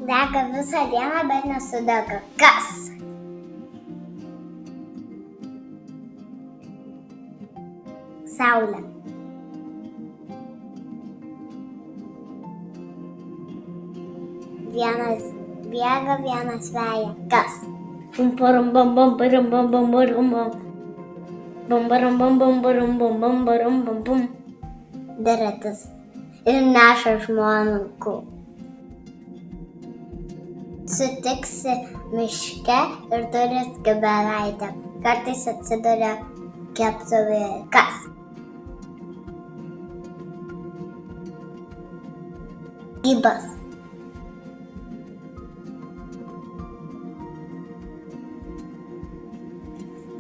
Dega visą dieną, bet nesudega. Kas? Saulė. Vienas bėga, vienas veja. Kas? Bum bum bum bum bum bum bum bum. Bum bum bum bum bum bum bum bum bum bum. Deratas. Ir neša žmogų. Sutiksi miške ir turi skiberaitę. Kartais atsiduria keptuvėje. Kas? Grybas.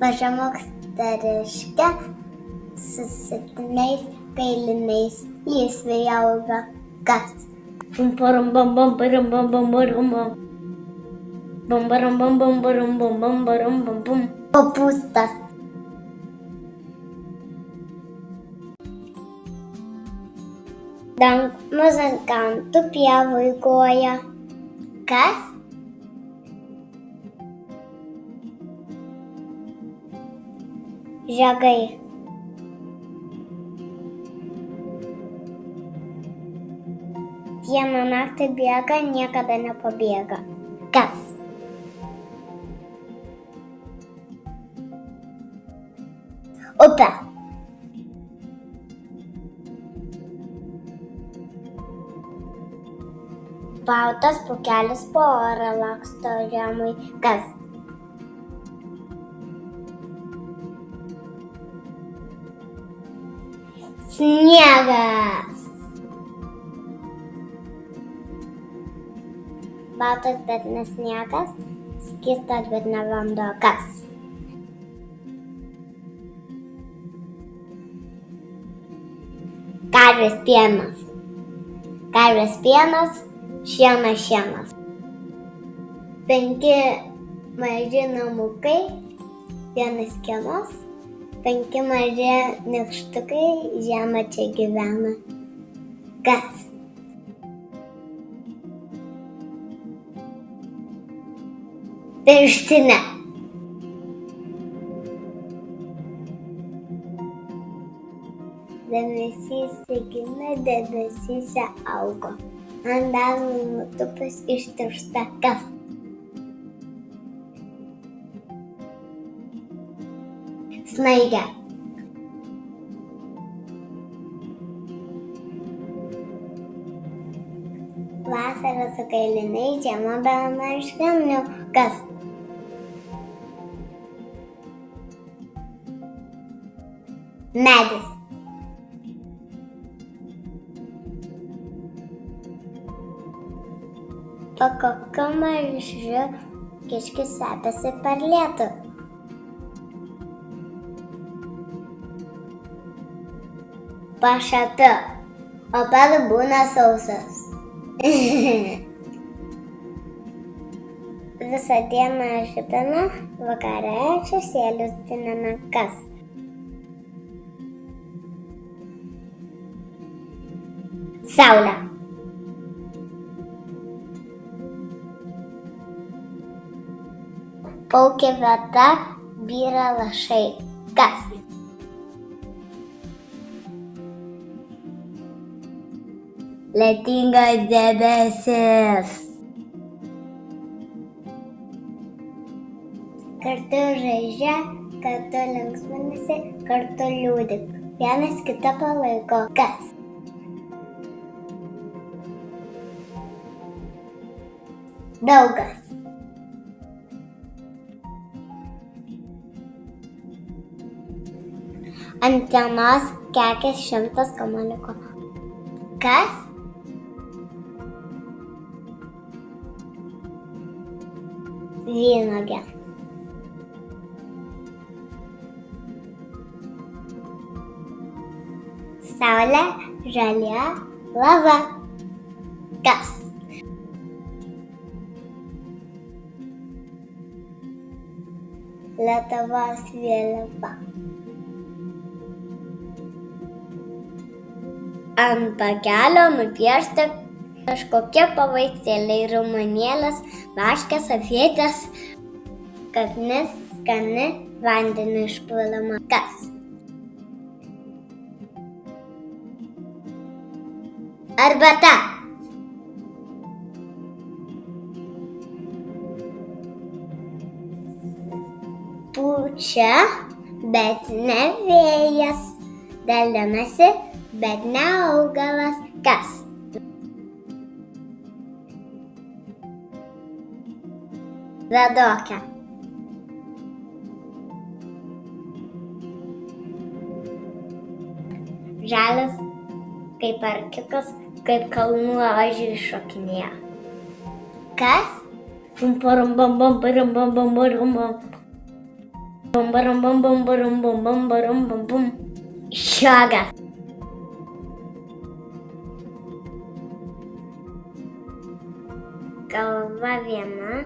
Maža moksteriškė su 7 kailiniais lysvėje auga. Kas? Bum bum bum bum bum bum bum bum bum. Bum bum bum bum bum bum bum bum bum. Kopūstas. Muzikantų pievoj groja. Kas? Žagai. Dieną naktį bėga, niekada nepabėga. Kas? Upė. Baltas pūkelis po orą laksto žemai. Kas? Sniegas. Baltas, bet ne sniegas. Skystas, bet ne vanduo. Kas? Karvės pienas. Karvės pienas. Šienas. 5 maži namukai, 1 kiemas, 5 maži nykštukai, žiemą čia gyvena. Kas? Pirštinė. Debesys gimė, debesyse augo. Ant delno nutupus ištiršta. Kas? Snaigė. Vasara su kailiniais, žiema be marškinių. Kas? Medis. Pakokio mažu kiškis sepėsi per lietų. Pašatu, o per būna sausas. Visą dieną žibina, vakare šešėlius diname. Kas? Saulė. Paukia vieta, byra lašai. Kas? Lietingas debesis. Kartu žaidžia, kartu linksminasi, kartu liūdik. Vienas kitą palaiko. Kas? Daugas. Ant dienos kekės 100 kamuoliukų. Kas? Vynuogė. Saulė, žalia, lava. Kas? Lietuvos vėliava. Ant pakelio nupiešta Kažkokie paveikslėliai, ramunėlės, varškės, avietės, skani vandeniu išpilama. Kas? Arbata. Pučia, bet ne vėjas. Dalinasi, bet ne augalas. Kas? Vedokė. Žalias kaip arkiukas, kaip kalnų ožys šokinėja. Kas? Bum parum bum bum parum bum bum parum bum. Bum parum bum bum parum bum bum parum bum bum. Žiogas. Galva viena,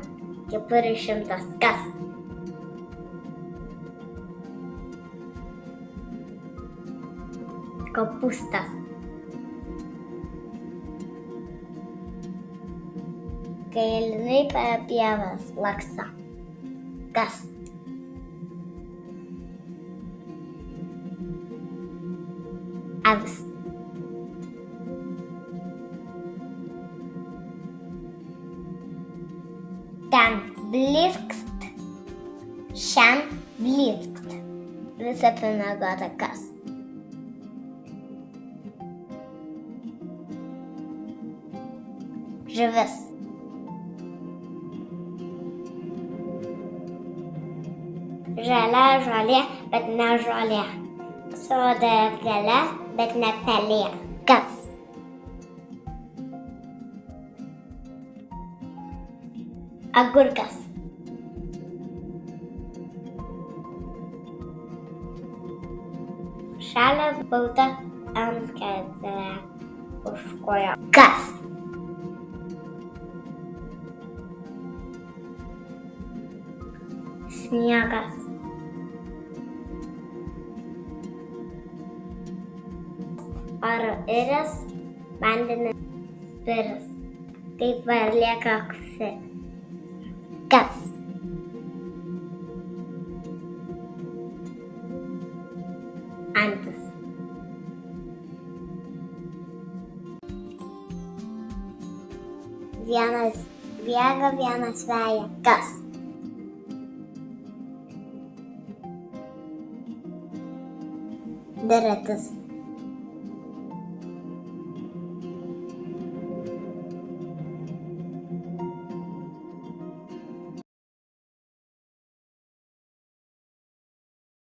kepurė 100. Kas? Kopūstas. Kailiniai per pievas laksto. Kas? Avis. Ten blykst, šian blykst. Visa pinagota. Kas? Žuvis. Žalia žolė, bet ne žolė. Sodo gale, bet ne pelė. Kas? Agurkas. Žalia balta antkelė už kojo. Kas? Sniegas. Oro iris, vandenis spiris, kaip varlė kaksi. Kas? Antis. Vienas bėga, vienas veja. Kas? Dviratis.